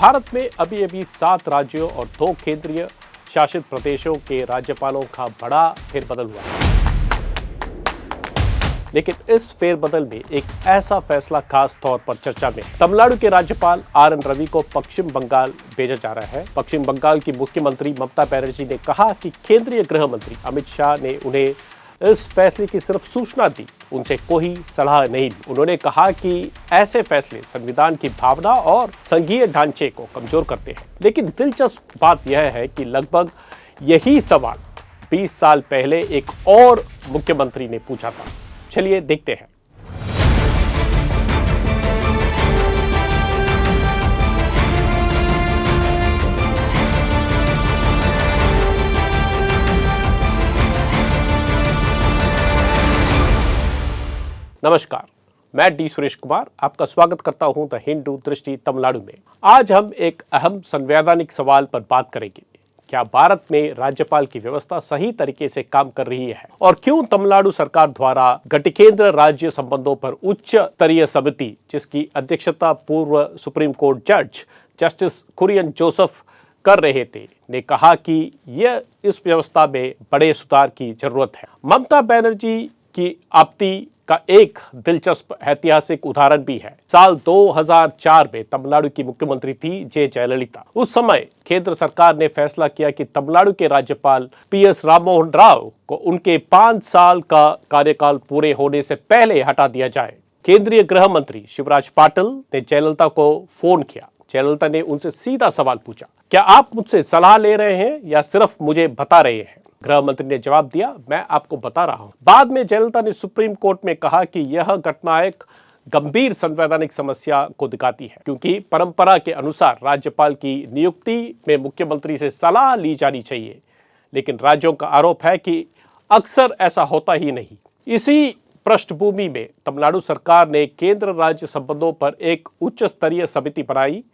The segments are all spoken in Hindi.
भारत में अभी अभी 7 राज्यों और 2 केंद्रीय शासित प्रदेशों के राज्यपालों का बड़ा फेरबदल हुआ है। लेकिन इस फेरबदल में एक ऐसा फैसला खास तौर पर चर्चा में है। तमिलनाडु के राज्यपाल आर.एन. रवि को पश्चिम बंगाल भेजा जा रहा है। पश्चिम बंगाल की मुख्यमंत्री ममता बनर्जी ने कहा कि केंद्रीय गृह मंत्री अमित शाह ने उन्हें इस फैसले की सिर्फ सूचना दी, उनसे कोई सलाह नहीं ली। उन्होंने कहा कि ऐसे फैसले संविधान की भावना और संघीय ढांचे को कमजोर करते हैं। लेकिन दिलचस्प बात यह है कि लगभग यही सवाल 20 साल पहले एक और मुख्यमंत्री ने पूछा था। चलिए देखते हैं। नमस्कार, मैं डी सुरेश कुमार आपका स्वागत करता हूं द हिंदू दृष्टि तमिलनाडु में। आज हम एक अहम संवैधानिक सवाल पर बात करेंगे। क्या भारत में राज्यपाल की व्यवस्था सही तरीके से काम कर रही है और क्यों तमिलनाडु सरकार द्वारा गठकेंद्र राज्य संबंधों पर उच्च स्तरीय समिति, जिसकी अध्यक्षता पूर्व सुप्रीम कोर्ट जज जस्टिस कुरियन जोसेफ कर रहे थे, ने कहा कि यह इस व्यवस्था में बड़े सुधार की जरूरत है। ममता बनर्जी की आपत्ति का एक दिलचस्प ऐतिहासिक उदाहरण भी है। साल 2004 में तमिलनाडु की मुख्यमंत्री थी जे जयललिता। उस समय केंद्र सरकार ने फैसला किया कि तमिलनाडु के राज्यपाल पी.एस. राममोहन राव को उनके 5 साल का कार्यकाल पूरे होने से पहले हटा दिया जाए। केंद्रीय गृह मंत्री शिवराज पाटिल ने जयललिता को फोन किया। जयललिता ने उनसे सीधा सवाल पूछा, क्या आप मुझसे सलाह ले रहे हैं या सिर्फ मुझे बता रहे हैं? गृह मंत्री ने जवाब दिया, मैं आपको बता रहा हूं। बाद में जयललिता ने सुप्रीम कोर्ट में कहा कि यह घटना एक गंभीर संवैधानिक समस्या को दिखाती है, क्योंकि परंपरा के अनुसार राज्यपाल की नियुक्ति में मुख्यमंत्री से सलाह ली जानी चाहिए। लेकिन राज्यों का आरोप है कि अक्सर ऐसा होता ही नहीं। इसी पृष्ठभूमि में तमिलनाडु सरकार ने केंद्र राज्य संबंधों पर एक उच्च स्तरीय समिति बनाई।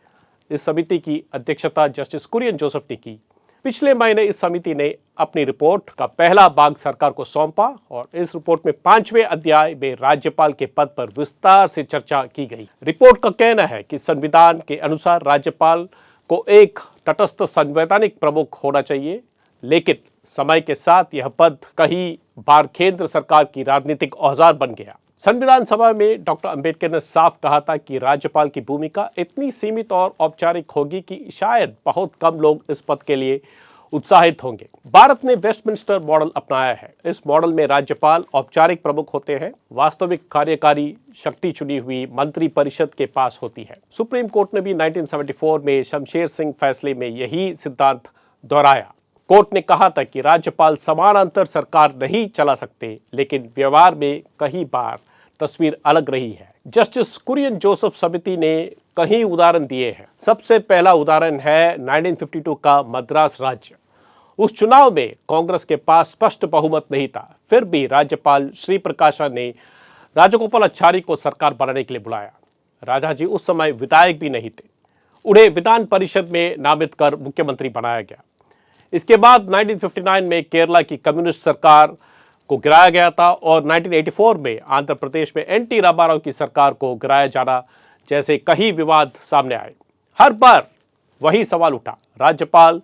इस समिति की अध्यक्षता जस्टिस कुरियन जोसेफ ने की। पिछले महीने इस समिति ने अपनी रिपोर्ट का पहला भाग सरकार को सौंपा और इस रिपोर्ट में 5वें अध्याय में राज्यपाल के पद पर विस्तार से चर्चा की गई। रिपोर्ट का कहना है कि संविधान के अनुसार राज्यपाल को एक तटस्थ संवैधानिक प्रमुख होना चाहिए, लेकिन समय के साथ यह पद कई बार केंद्र सरकार की राजनीतिक औजार बन गया। संविधान सभा में डॉक्टर अंबेडकर ने साफ कहा था कि राज्यपाल की भूमिका इतनी सीमित और औपचारिक होगी कि शायद बहुत कम लोग इस पद के लिए उत्साहित होंगे। भारत ने वेस्टमिंस्टर मॉडल अपनाया है। इस मॉडल में राज्यपाल औपचारिक प्रमुख होते हैं, वास्तविक कार्यकारी शक्ति चुनी हुई मंत्री परिषद के पास होती है। सुप्रीम कोर्ट ने भी 1974 में शमशेर सिंह फैसले में यही सिद्धांत दोहराया। कोर्ट ने कहा था कि राज्यपाल समानांतर सरकार नहीं चला सकते, लेकिन व्यवहार में कई बार तस्वीर अलग रही है। जस्टिस कुरियन जोसेफ समिति ने कई उदाहरण दिए हैं। सबसे पहला उदाहरण है 1952 का मद्रास राज्य। उस चुनाव में कांग्रेस के पास स्पष्ट बहुमत नहीं था, फिर भी राज्यपाल श्री प्रकाशा ने राजगोपालाचारी को सरकार बनाने के लिए बुलाया। राजाजी उस समय विधायक भी नहीं थे। उन्हें विधान परिषद में नामित कर मुख्यमंत्री बनाया गया। इसके बाद 1959 में केरला की कम्युनिस्ट सरकार को गिराया गया था और 1984 में आंध्र प्रदेश में एन टी रामाराव की सरकार को गिराया जाना जैसे कई विवाद सामने आए। हर बार वही सवाल उठा, राज्यपाल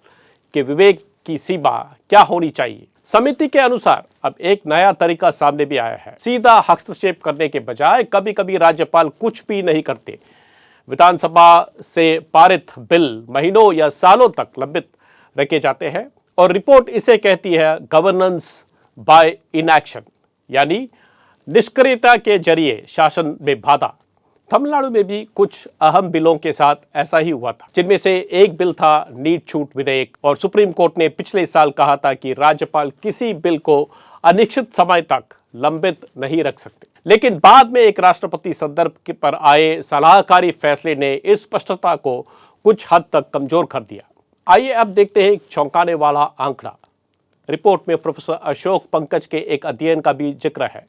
के विवेक की सीमा क्या होनी चाहिए? समिति के अनुसार अब एक नया तरीका सामने भी आया है। सीधा हस्तक्षेप करने के बजाय कभी कभी राज्यपाल कुछ भी नहीं करते। विधानसभा से पारित बिल महीनों या सालों तक लंबित रखे जाते हैं और रिपोर्ट इसे कहती है गवर्नेंस बाय इनएक्शन, यानी निष्क्रियता के जरिए शासन में बाधा। तमिलनाडु में भी कुछ अहम बिलों के साथ ऐसा ही हुआ था, जिनमें से एक बिल था नीट छूट विधेयक, और सुप्रीम कोर्ट ने पिछले साल कहा था कि राज्यपाल किसी बिल को अनिश्चित समय तक लंबित नहीं रख सकते। लेकिन बाद में एक राष्ट्रपति संदर्भ पर आए सलाहकारी फैसले ने इस स्पष्टता को कुछ हद तक कमजोर कर दिया। आइए अब देखते हैं एक चौंकाने वाला आंकड़ा। रिपोर्ट में प्रोफेसर अशोक पंकज के एक अध्ययन का भी जिक्र है।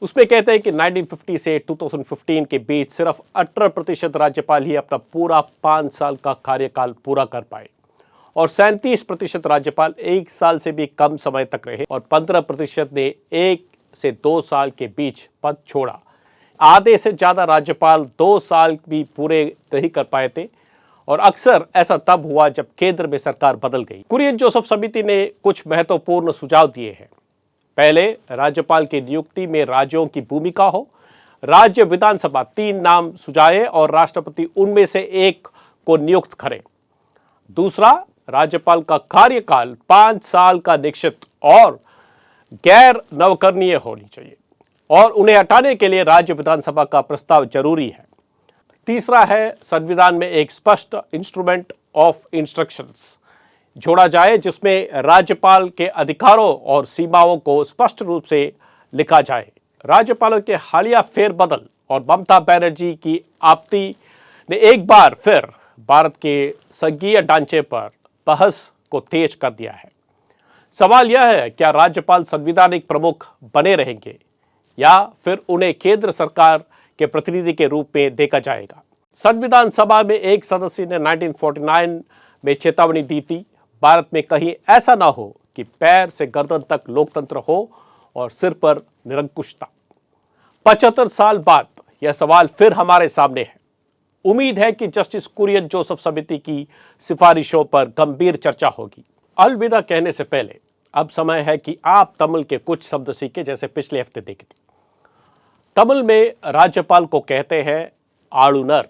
उसमें कहते हैं कि 1950 से 2015 के बीच सिर्फ 18% राज्यपाल ही अपना पूरा 5 साल का कार्यकाल पूरा कर पाए और 37% राज्यपाल 1 साल से भी कम समय तक रहे और 15% ने 1 से 2 साल के बीच पद छोड़ा। आधे से ज्यादा राज्यपाल 2 साल भी पूरे नहीं कर पाए थे और अक्सर ऐसा तब हुआ जब केंद्र में सरकार बदल गई। कुरियन जोसेफ समिति ने कुछ महत्वपूर्ण सुझाव दिए हैं। पहले, राज्यपाल की नियुक्ति में राज्यों की भूमिका हो। राज्य विधानसभा 3 नाम सुझाए और राष्ट्रपति उनमें से एक को नियुक्त करे। दूसरा, राज्यपाल का कार्यकाल 5 साल का निश्चित और गैर नवकरणीय होनी चाहिए और उन्हें हटाने के लिए राज्य विधानसभा का प्रस्ताव जरूरी है। तीसरा है, संविधान में एक स्पष्ट इंस्ट्रूमेंट ऑफ इंस्ट्रक्शंस जोड़ा जाए जिसमें राज्यपाल के अधिकारों और सीमाओं को स्पष्ट रूप से लिखा जाए। राज्यपालों के हालिया फेरबदल और ममता बनर्जी की आपत्ति ने एक बार फिर भारत के संघीय ढांचे पर बहस को तेज कर दिया है। सवाल यह है, क्या राज्यपाल संवैधानिक प्रमुख बने रहेंगे या फिर उन्हें केंद्र सरकार के प्रतिनिधि के रूप में देखा जाएगा। संविधान सभा में एक सदस्य ने 1949 में चेतावनी दी थी, भारत में कहीं ऐसा ना हो कि पैर से गर्दन तक लोकतंत्र हो और सिर पर निरंकुशता। 75 साल बाद यह सवाल फिर हमारे सामने है। उम्मीद है कि जस्टिस कुरियन जोसेफ समिति की सिफारिशों पर गंभीर चर्चा होगी। अलविदा कहने से पहले अब समय है कि आप तमिल के कुछ शब्द सीखे, जैसे पिछले हफ्ते देखे थे। तमिल में राज्यपाल को कहते हैं आलुनर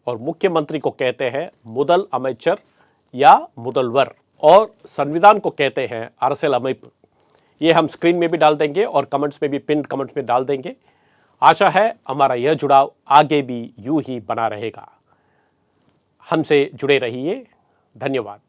और मुख्यमंत्री को कहते हैं मुदल अमेचर या मुदलवर और संविधान को कहते हैं अरसेल अमेपु। ये हम स्क्रीन में भी डाल देंगे और कमेंट्स में भी, पिन कमेंट्स में डाल देंगे। आशा है हमारा यह जुड़ाव आगे भी यूं ही बना रहेगा। हमसे जुड़े रहिए। धन्यवाद।